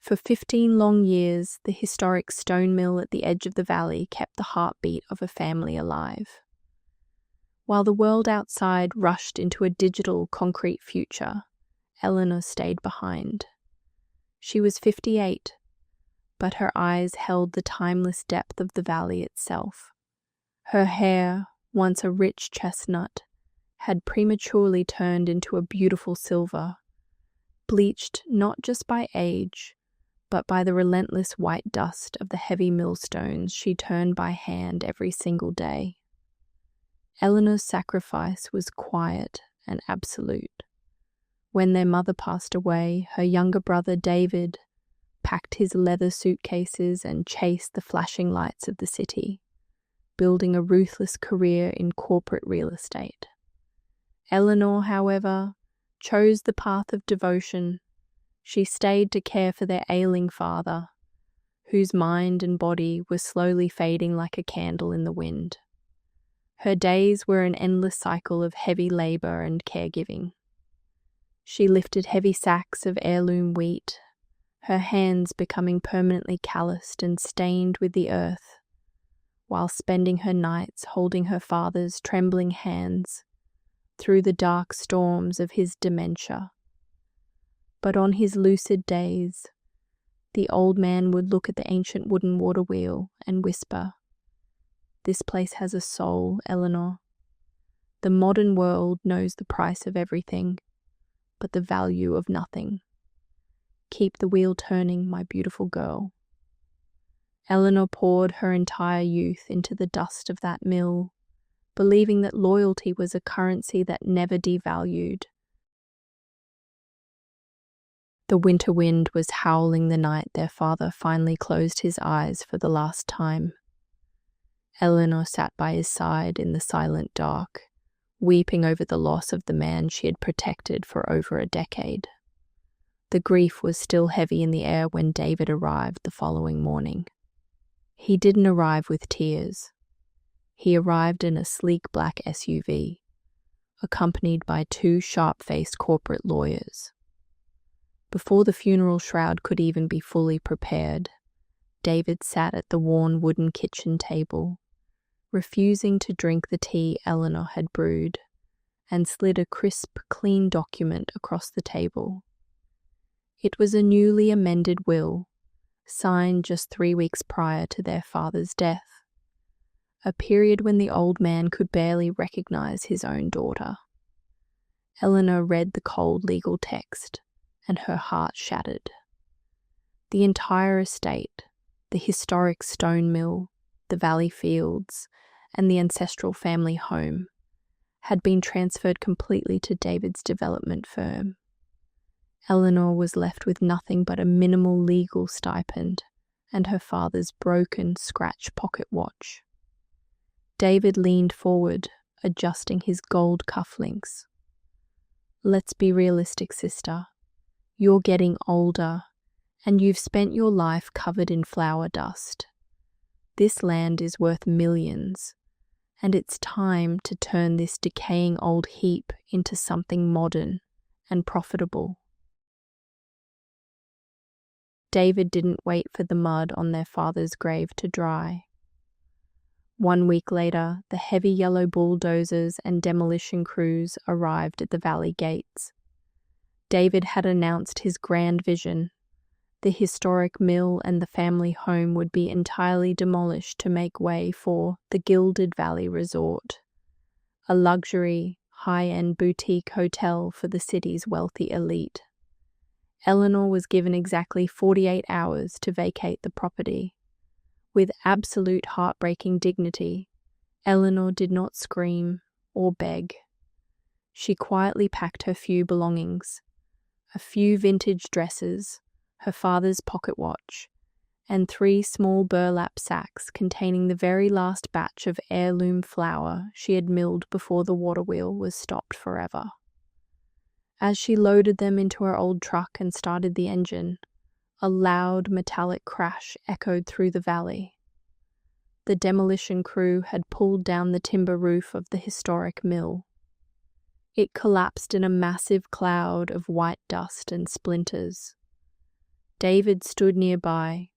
For 15 long years, the historic stone mill at the edge of the valley kept the heartbeat of a family alive. While the world outside rushed into a digital, concrete future, Eleanor stayed behind. She was 58, but her eyes held the timeless depth of the valley itself. Her hair, once a rich chestnut, had prematurely turned into a beautiful silver, bleached not just by age, but by the relentless white dust of the heavy millstones she turned by hand every single day. Eleanor's sacrifice was quiet and absolute. When their mother passed away, her younger brother David packed his leather suitcases and chased the flashing lights of the city, building a ruthless career in corporate real estate. Eleanor, however, chose the path of devotion. She stayed to care for their ailing father, whose mind and body were slowly fading like a candle in the wind. Her days were an endless cycle of heavy labor and caregiving. She lifted heavy sacks of heirloom wheat, her hands becoming permanently calloused and stained with the earth, while spending her nights holding her father's trembling hands through the dark storms of his dementia. But on his lucid days, the old man would look at the ancient wooden water wheel and whisper, "This place has a soul, Eleanor. The modern world knows the price of everything, but the value of nothing. Keep the wheel turning, my beautiful girl." Eleanor poured her entire youth into the dust of that mill, believing that loyalty was a currency that never devalued. The winter wind was howling the night their father finally closed his eyes for the last time. Eleanor sat by his side in the silent dark, weeping over the loss of the man she had protected for over a decade. The grief was still heavy in the air when David arrived the following morning. He didn't arrive with tears. He arrived in a sleek black SUV, accompanied by two sharp-faced corporate lawyers. Before the funeral shroud could even be fully prepared, David sat at the worn wooden kitchen table, refusing to drink the tea Eleanor had brewed, and slid a crisp, clean document across the table. It was a newly amended will, signed just 3 weeks prior to their father's death, a period when the old man could barely recognize his own daughter. Eleanor read the cold legal text, and her heart shattered. The entire estate, the historic stone mill, the valley fields, and the ancestral family home, had been transferred completely to David's development firm. Eleanor was left with nothing but a minimal legal stipend and her father's broken, scratch pocket watch. David leaned forward, adjusting his gold cufflinks. "Let's be realistic, sister. You're getting older, and you've spent your life covered in flower dust. This land is worth millions, and it's time to turn this decaying old heap into something modern and profitable." David didn't wait for the mud on their father's grave to dry. 1 week later, the heavy yellow bulldozers and demolition crews arrived at the valley gates. David had announced his grand vision. The historic mill and the family home would be entirely demolished to make way for the Gilded Valley Resort, a luxury, high-end boutique hotel for the city's wealthy elite. Eleanor was given exactly 48 hours to vacate the property. With absolute heartbreaking dignity, Eleanor did not scream or beg. She quietly packed her few belongings, a few vintage dresses, her father's pocket watch, and 3 small burlap sacks containing the very last batch of heirloom flour she had milled before the water wheel was stopped forever. As she loaded them into her old truck and started the engine, a loud metallic crash echoed through the valley. The demolition crew had pulled down the timber roof of the historic mill. It collapsed in a massive cloud of white dust and splinters. David stood nearby,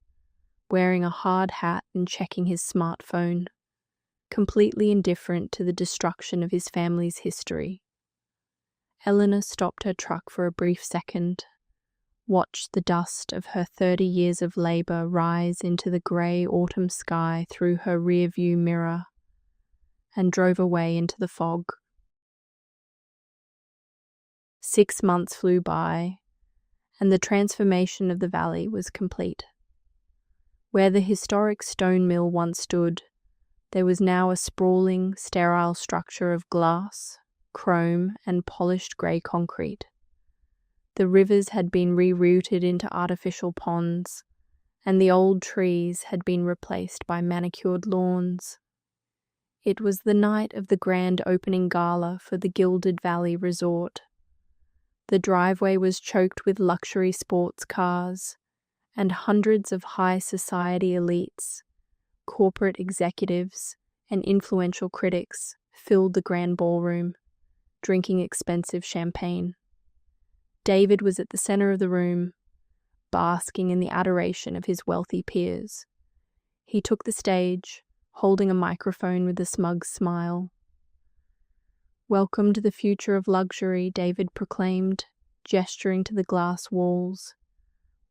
wearing a hard hat and checking his smartphone, completely indifferent to the destruction of his family's history. Eleanor stopped her truck for a brief second, watched the dust of her 30 years of labor rise into the grey autumn sky through her rearview mirror, and drove away into the fog. 6 months flew by, and the transformation of the valley was complete. Where the historic stone mill once stood, there was now a sprawling, sterile structure of glass, chrome, and polished grey concrete. The rivers had been rerouted into artificial ponds, and the old trees had been replaced by manicured lawns. It was the night of the grand opening gala for the Gilded Valley Resort. The driveway was choked with luxury sports cars, and hundreds of high society elites, corporate executives, and influential critics filled the grand ballroom, drinking expensive champagne. David was at the center of the room, basking in the adoration of his wealthy peers. He took the stage, holding a microphone with a smug smile. "Welcome to the future of luxury," David proclaimed, gesturing to the glass walls.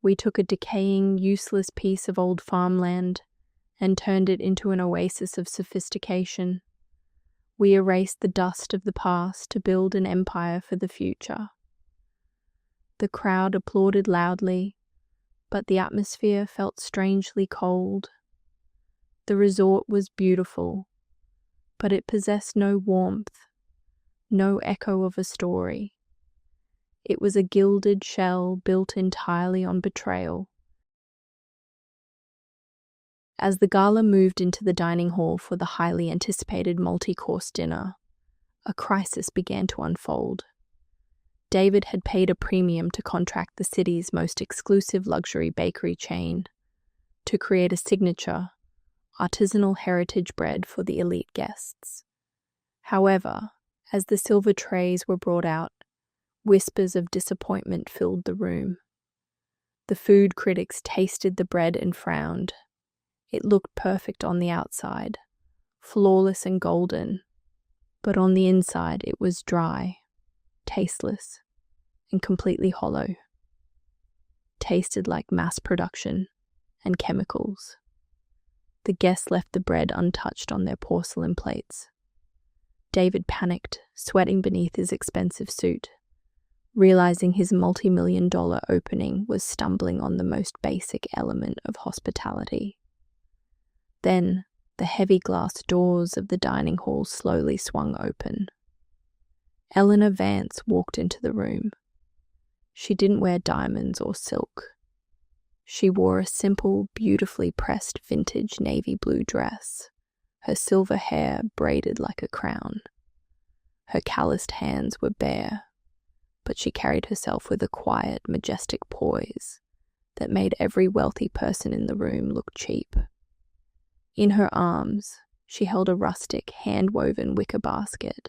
"We took a decaying, useless piece of old farmland and turned it into an oasis of sophistication. We erased the dust of the past to build an empire for the future." The crowd applauded loudly, but the atmosphere felt strangely cold. The resort was beautiful, but it possessed no warmth, no echo of a story. It was a gilded shell built entirely on betrayal. As the gala moved into the dining hall for the highly anticipated multi-course dinner, a crisis began to unfold. David had paid a premium to contract the city's most exclusive luxury bakery chain to create a signature, artisanal heritage bread for the elite guests. However, as the silver trays were brought out, whispers of disappointment filled the room. The food critics tasted the bread and frowned. It looked perfect on the outside, flawless and golden, but on the inside it was dry, tasteless, and completely hollow. Tasted like mass production and chemicals. The guests left the bread untouched on their porcelain plates. David panicked, sweating beneath his expensive suit, realizing his multi-million-dollar opening was stumbling on the most basic element of hospitality. Then, the heavy glass doors of the dining hall slowly swung open. Eleanor Vance walked into the room. She didn't wear diamonds or silk. She wore a simple, beautifully pressed vintage navy blue dress, her silver hair braided like a crown. Her calloused hands were bare, but she carried herself with a quiet, majestic poise that made every wealthy person in the room look cheap. In her arms, she held a rustic, hand-woven wicker basket,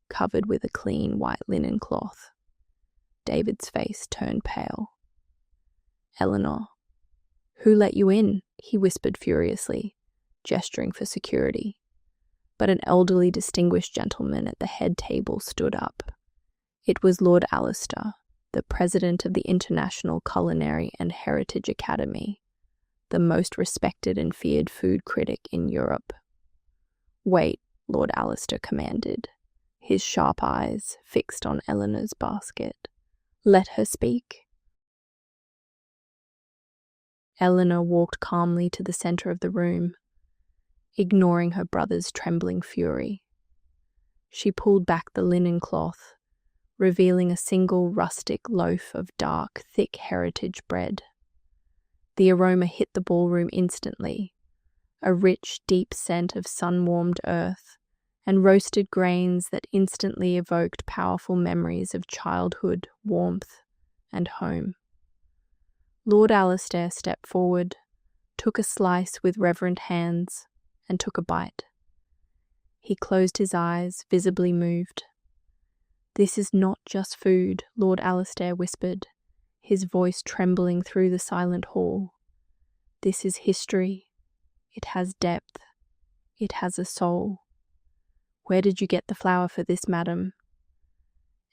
covered with a clean white linen cloth. David's face turned pale. "Eleanor, who let you in?" he whispered furiously, gesturing for security. But an elderly, distinguished gentleman at the head table stood up. It was Lord Alistair, the president of the International Culinary and Heritage Academy, the most respected and feared food critic in Europe. "Wait," Lord Alistair commanded, his sharp eyes fixed on Eleanor's basket. "Let her speak." Eleanor walked calmly to the center of the room, ignoring her brother's trembling fury. She pulled back the linen cloth, revealing a single rustic loaf of dark, thick heritage bread. The aroma hit the ballroom instantly, a rich, deep scent of sun-warmed earth and roasted grains that instantly evoked powerful memories of childhood, warmth, and home. Lord Alistair stepped forward, took a slice with reverent hands, and took a bite. He closed his eyes, visibly moved. "This is not just food," Lord Alistair whispered, his voice trembling through the silent hall. "This is history. It has depth. It has a soul. Where did you get the flower for this, madam?"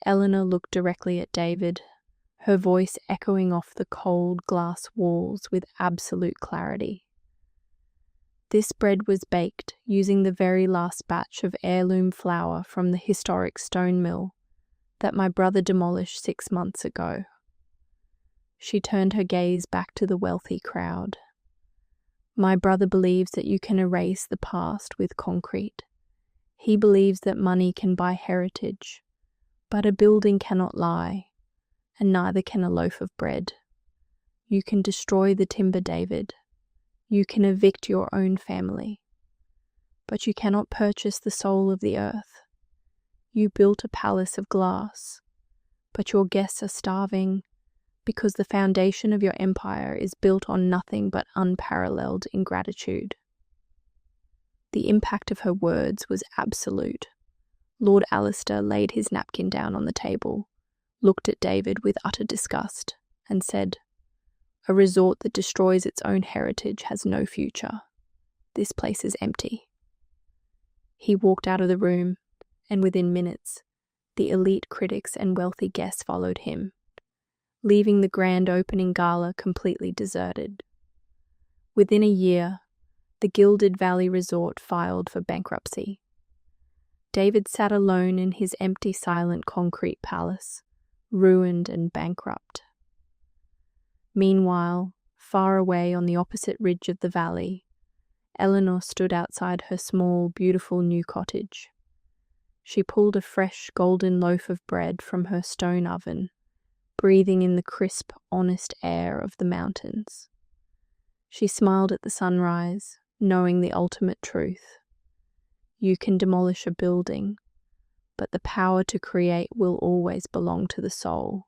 Eleanor looked directly at David, her voice echoing off the cold glass walls with absolute clarity. "This bread was baked using the very last batch of heirloom flour from the historic stone mill that my brother demolished 6 months ago." She turned her gaze back to the wealthy crowd. "My brother believes that you can erase the past with concrete. He believes that money can buy heritage, but a building cannot lie, and neither can a loaf of bread. You can destroy the timber, David. You can evict your own family, but you cannot purchase the soul of the earth. You built a palace of glass, but your guests are starving because the foundation of your empire is built on nothing but unparalleled ingratitude." The impact of her words was absolute. Lord Alistair laid his napkin down on the table, looked at David with utter disgust, and said, "A resort that destroys its own heritage has no future. This place is empty." He walked out of the room, and within minutes, the elite critics and wealthy guests followed him, leaving the grand opening gala completely deserted. Within a year, the Gilded Valley Resort filed for bankruptcy. David sat alone in his empty, silent concrete palace, ruined and bankrupt. Meanwhile, far away on the opposite ridge of the valley, Eleanor stood outside her small, beautiful new cottage. She pulled a fresh, golden loaf of bread from her stone oven, breathing in the crisp, honest air of the mountains. She smiled at the sunrise, knowing the ultimate truth. You can demolish a building, but the power to create will always belong to the soul.